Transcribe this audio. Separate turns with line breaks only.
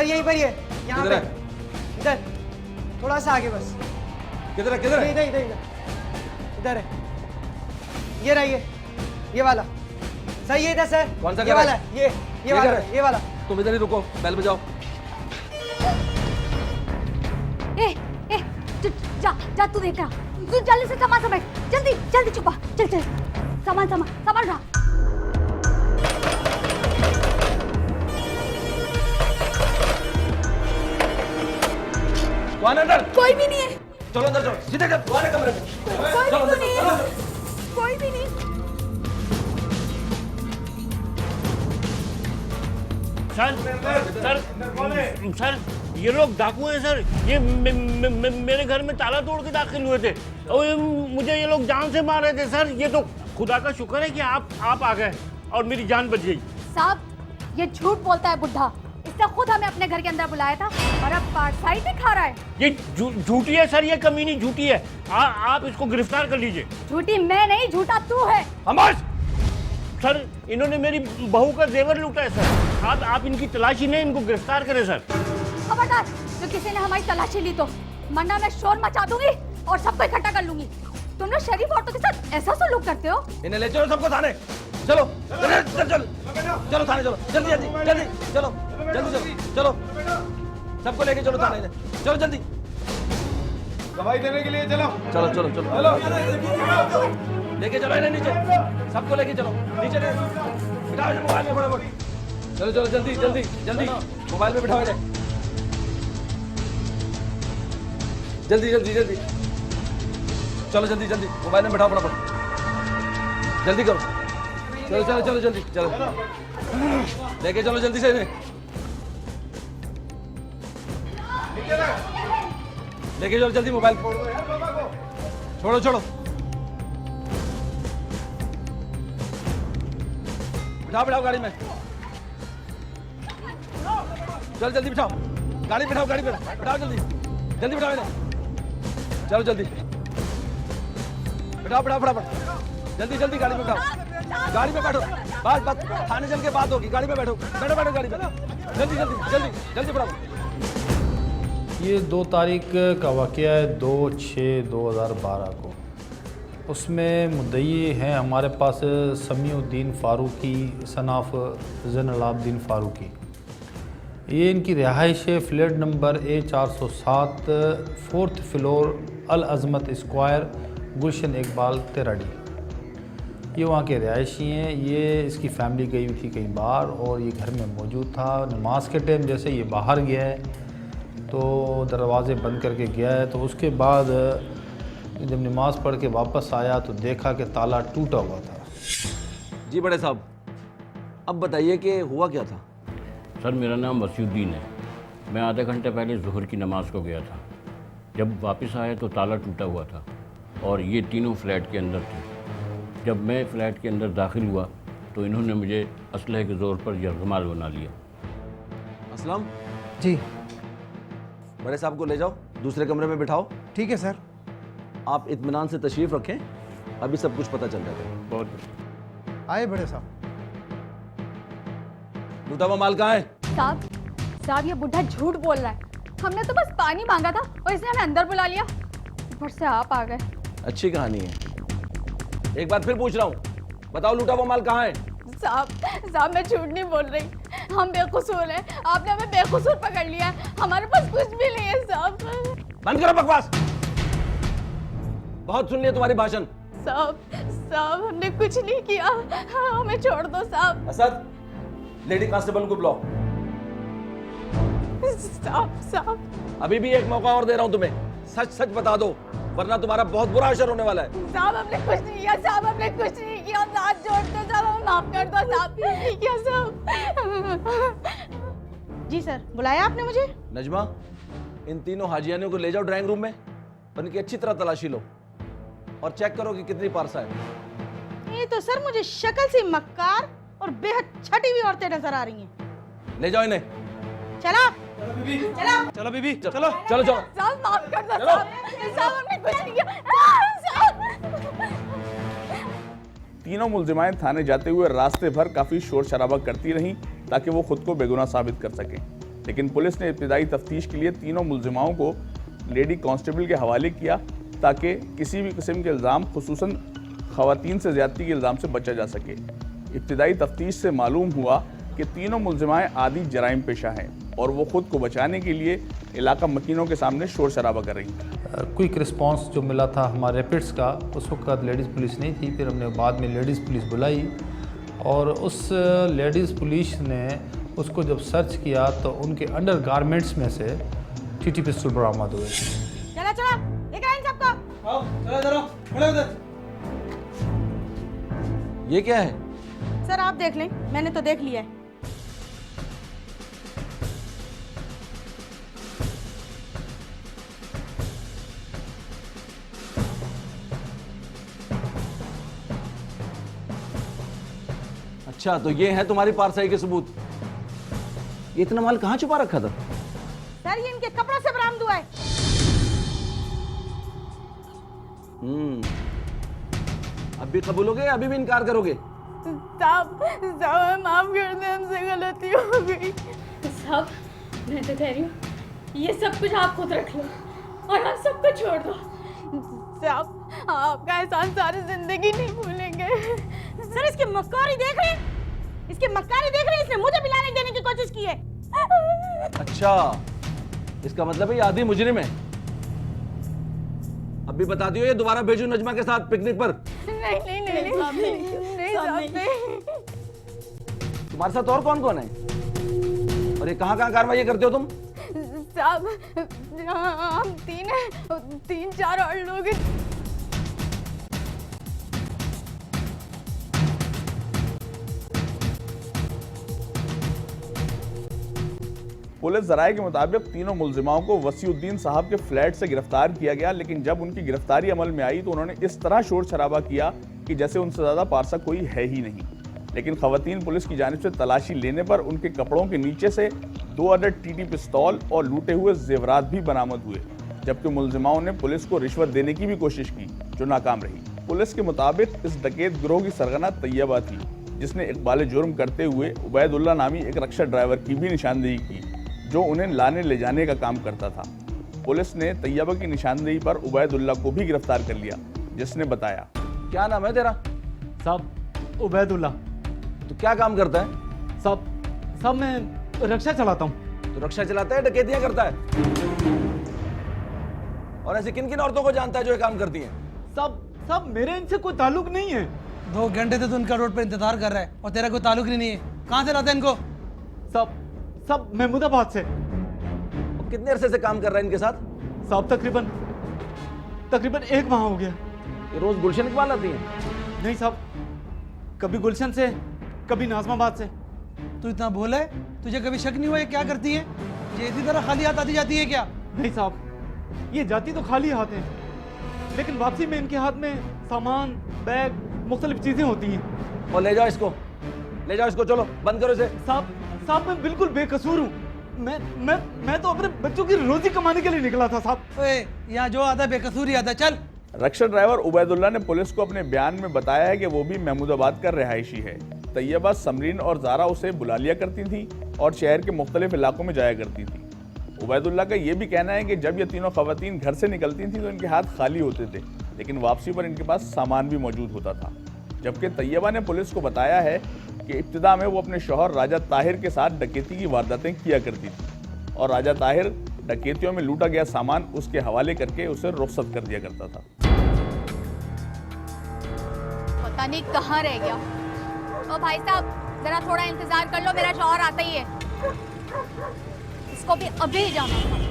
यहीं पर ही है, यहाँ पे, इधर थोड़ा सा आगे बस।
किधर है किधर है?
इधर इधर इधर इधर है, ये रहा ये वाला सही है इधर सर।
कौन सा
ये वाला है, ये वाला
घर है?
ये वाला।
तुम इधर ही रुको, बेल बजाओ।
ए ए जा जा तू देख रहा, तू जल्दी से सामान समेट, जल्दी जल्दी चुपा, चल चल सामान सामान सामान रहा।
कौन है अंदर?
कोई भी नहीं है,
चलो अंदर चलो, सीधे कर, तुम्हारे कमरे में।
कोई
चलो
भी
अंदर,
नहीं
चलो
है,
अंदर।
कोई भी नहीं।
सर ये लोग डाकू हैं सर। ये मेरे घर में ताला तोड़ के दाखिल हुए थे और मुझे ये लोग जान से मार रहे थे सर। ये तो खुदा का शुक्र है कि आप आ गए और मेरी जान बच गई।
साहब ये झूठ बोलता है बुढ़ा, इसने खुद हमें अपने घर के अंदर बुलाया था और अब पार्साई दिखा रहा है।
ये झूठी है सर, ये कमीनी झूठी है। आप इसको गिरफ्तार कर लीजिए।
झूठी मैं नहीं, झूठा तू है।
हमास सर, इन्होंने मेरी बहू का जेवर लूटा है सर। आप इनकी तलाशी नहीं, इनको गिरफ्तार करें सर।
खबरदार, जो किसी ने हमारी तलाशी ली तो वरना मैं शोर मचा दूंगी और सबको इकट्ठा कर लूंगी। तुम लोग शरीफ औरतों के साथ ऐसा सलूक करते हो।
इन्हें ले चलो सबको थाने। चलो चल चल चलो थाने चलो, जल्दी जल्दी जल्दी चलो, जल्दी चलो चलो, सबको लेके चलो थाने, चलो जल्दी।
गवाही देने के लिए चलो
चलो चलो चलो, लेके चलो इन्हें नीचे, सबको लेके चलो नीचे, बिठाओ इन्हें मोबाइल में फटाफट। चलो चलो जल्दी जल्दी जल्दी, मोबाइल में बिठाओ इन्हें, जल्दी जल्दी जल्दी, चलो जल्दी जल्दी, मोबाइल में बिठाओ फटाफट, जल्दी करो। चलो चलो चलो जल्दी चलो, लेके चलो जल्दी से इन्हें, लेके चलो जल्दी, मोबाइल छोड़ो छोड़ो, बिठाओ बिठाओ गाड़ी में, चल जल्दी बिठाओ, गाड़ी बिठाओ, गाड़ी बिठाओ, बिठाओ जल्दी जल्दी बिठाओ इन्हें, चलो जल्दी बिठाओ बिठाओ फटाफट, जल्दी जल्दी गाड़ी में बिठाओ, गाड़ी में बैठो, बस बस थाने चल के बात होगी, गाड़ी में बैठो, बैठो बैठो गाड़ी में, जल्दी जल्दी जल्दी जल्दी फटाफट।
ये 2 तारीख का वाक़या है, 2/6/2012 को। उसमें मुद्दई हैं हमारे पास समीउद्दीन फ़ारूकी सनाफ ज़ैनुल-आबिदीन फ़ारूकी। ये इनकी रिहाइश है flat number A407 4th floor Al Azmat square, Gulshan Iqbal तेराडी। ये वहाँ के रिहायशी हैं। ये इसकी फैमिली गई हुई थी कई बार और ये घर में मौजूद था। नमाज के टाइम जैसे ये बाहर गया है तो दरवाज़े बंद करके गया है, तो उसके बाद जब नमाज़ पढ़ के वापस आया तो देखा कि ताला टूटा हुआ था।
जी बड़े साहब, अब बताइए कि हुआ क्या था?
सर मेरा नाम वसीउद्दीन है। मैं आधे घंटे पहले ज़ुहर की नमाज़ को गया था। जब वापस आया तो ताला टूटा हुआ था और ये तीनों फ्लैट के अंदर थे। जब मैं फ्लैट के अंदर दाखिल हुआ तो इन्होंने मुझे असलहे के ज़ोर पर यरगमाल बना लिया।
असलम
जी
बड़े साहब को ले जाओ, दूसरे कमरे में बिठाओ।
ठीक है सर।
आप इत्मीनान से तशरीफ़ रखें, अभी सब कुछ पता चल जाता है।
बहुत
आए बड़े साहब।
लूटा हुआ माल कहाँ है?
साहब ये बुढ़ा झूठ बोल रहा है। हमने तो बस पानी मांगा था और इसने हमें अंदर बुला लिया, ऊपर से आप आ गए।
अच्छी कहानी है। एक बार फिर पूछ रहा हूँ, बताओ लूटा हुआ माल कहाँ है?
साहब मैं झूठ नहीं बोल रही, हम बेकसूर हैं। आपने हमें बेकसूर पकड़ लिया है, हमारे पास कुछ भी नहीं है साहब।
बंद करो बकवास, बहुत सुन लिया तुम्हारी भाषण।
साहब हमने कुछ नहीं किया, हमें छोड़ दो साहब।
असद, लेडी कांस्टेबल को बुलाओ।
साहब
अभी भी एक मौका और दे रहा हूँ तुम्हें, सच सच बता दो वरना तुम्हारा बहुत बुरा असर होने वाला है।
साहब हमने कुछ नहीं किया, साहब हमने कुछ नहीं किया, हम हाथ जोड़ते साहब, हमें माफ कर दो साहब। नहीं किया साहब।
जी सर, बुलाया आपने मुझे?
नजमा, इन तीनों हाजियानियों को ले जाओ ड्राइंग रूम में, उनकी अच्छी तरह तलाशी लो और चेक करो कि कितनी पारसा है।
ये तो सर मुझे शक्ल से मक्कार और बेहद छटी हुई औरतें नजर आ रही हैं।
ले जाओ इन्हें।
चला
चलो बीबी चलो।
चलो चलो
साहब माफ कर दो साहब, साहब हमने कुछ नहीं किया साहब।
तीनों मुलजिमाएं थाने जाते हुए रास्ते भर काफी शोर शराबा करती रहीं ताकि वो खुद को बेगुनाह साबित कर सकें। लेकिन पुलिस ने इब्तिदाई तफ्तीश के लिए तीनों मुलजिमाओं को लेडी कांस्टेबल के हवाले किया ताकि किसी भी किस्म के इल्ज़ाम, खुसूसन ख़वातीन से ज़्यादती के इल्ज़ाम से बचा जा सके। इब्तिदाई तफ्तीश से मालूम हुआ कि तीनों मुलजिमाएँ आदि जराइम पेशा हैं और वो ख़ुद को बचाने के लिए इलाका मकीनों के सामने शोर शराबा कर रही थी।
क्विक रिस्पांस जो मिला था हमारे रैपिड्स का, उस वक्त लेडीज़ पुलिस नहीं थी। फिर हमने बाद में लेडीज़ पुलिस बुलाई और उस लेडीज़ पुलिस ने उसको जब सर्च किया तो उनके अंडर गारमेंट्स में से टीटी पिस्टल बरामद हुए।
चला चला लेकर आए इन सबको।
आओ चलो इधर आओ, खड़े उधर।
ये क्या है?
सर आप देख लें, मैंने तो देख लिया है।
अच्छा, तो ये है तुम्हारी पारसाई के सबूत। ये इतना माल कहाँ छुपा रखा था?
सर ये इनके कपड़ों से बरामद हुआ है।
अब भी कबूलोगे या अभी भी इनकार करोगे?
साहब माफ कर दें, हमसे गलती हो गई। साहब मैं तो कह रही हूँ ये सब कुछ आप खुद रख लो और आप सबको छोड़ दो। साहब आपका एहसान सारी जिंदगी नहीं भूलेंगे।
सर इसकी मक्कारी देख रहे हैं, इसकी मक्कारी देख रहे हैं। इसने मुझे पिलाने देने की कोशिश की है।
अच्छा, इसका मतलब है ये आदि मुजरिम है। अब भी बता दियो ये दोबारा भेजू नजमा के साथ पिकनिक पर।
नहीं नहीं नहीं नहीं साहब नहीं।
तुम्हारे साथ और कौन कौन है? और ये कहाँ कहाँ कार्रवाई करते हो तुम?
साहब हम तीन हैं, 3-4 और लोग हैं।
पुलिस ज़राए के मुताबिक तीनों मुलजिमाओं को वसीउद्दीन साहब के फ्लैट से गिरफ्तार किया गया, लेकिन जब उनकी गिरफ्तारी अमल में आई तो उन्होंने इस तरह शोर शराबा किया कि जैसे उनसे ज़्यादा पारसा कोई है ही नहीं। लेकिन खवातीन पुलिस की जानिब से तलाशी लेने पर उनके कपड़ों के नीचे से 2 अदद टीटी पिस्तौल और लूटे हुए जेवरात भी बरामद हुए, जबकि मुलजिमाओं ने पुलिस को रिश्वत देने की भी कोशिश की जो नाकाम रही। पुलिस के मुताबिक इस डकैत गिरोह की सरगना तैयबा थी, जिसने इकबाल जुर्म करते हुए उबैदुल्ला नामी एक रक्षा ड्राइवर की भी निशानदेही की जो उन्हें लाने ले जाने का काम करता था। पुलिस ने तैयबा की निशानदेही पर उबैदुल्ला को भी गिरफ्तार कर लिया, जिसने बताया।
क्या नाम है तेरा?
साहब उबैदुल्ला।
तो क्या काम करता है?
साहब मैं रक्षा चलाता हूँ।
तो रक्षा चलाता है, डकैतियां करता है? और ऐसे किन किन औरतों को जानता है जो ये काम करती हैं?
साहब मेरे इनसे कोई ताल्लुक नहीं है।
2 घंटे से तो उनका रोड पे इंतजार कर रहा है और तेरा कोई ताल्लुक ही नहीं है। कहाँ से लाता है इनको?
साहब महमूदाबाद से।
और कितने अरसे से काम कर रहा है इनके साथ?
साहब तकरीबन 1 माह हो गया।
ये रोज गुलशन इकबाल आती हैं?
नहीं साहब, कभी गुलशन से, कभी नाजमाबाद से।
तू इतना बोला है, तुझे कभी शक नहीं हुआ ये क्या करती है? ये इसी तरह खाली हाथ आती जाती है क्या?
नहीं साहब, ये जाती तो खाली हाथ है, लेकिन वापसी में इनके हाथ में सामान, बैग, मुख्तलिफ चीजें होती हैं।
और ले जाओ इसको, चलो बंद करो इसे।
साहब मैं बिल्कुल बेकसूर हूँ। मैं तो अपने बच्चों की रोजी कमाने के लिए निकला था साहब।
ओए यहाँ जो आता है बेकसूर ही आता है, चल।
रक्षा ड्राइवर उबैदुल्ला ने पुलिस को अपने बयान में बताया है कि वो भी महमूदाबाद का रिहायशी है। तैयबा, समरीन और ज़ारा उसे बुला लिया करती थी और शहर के मुख्तलिफ इलाकों में जाया करती थी। उबैदुल्ला का ये भी कहना है कि जब ये तीनों खवातीन घर से निकलती थी तो इनके हाथ खाली होते थे, लेकिन वापसी पर इनके पास सामान भी मौजूद होता था। जबकि तैयबा ने पुलिस को बताया है कि इब्तिदा में वो अपने शौहर राजा ताहिर के साथ डकैती की वारदातें किया करती थी और राजा ताहिर डकैतियों में लूटा गया सामान उसके हवाले करके उसे रुख्सत कर दिया करता था।
पता नहीं कहाँ रह गया। तो भाई साहब जरा थोड़ा इंतजार कर लो, मेरा शौहर आता ही है। इसको भी अभी जाना था।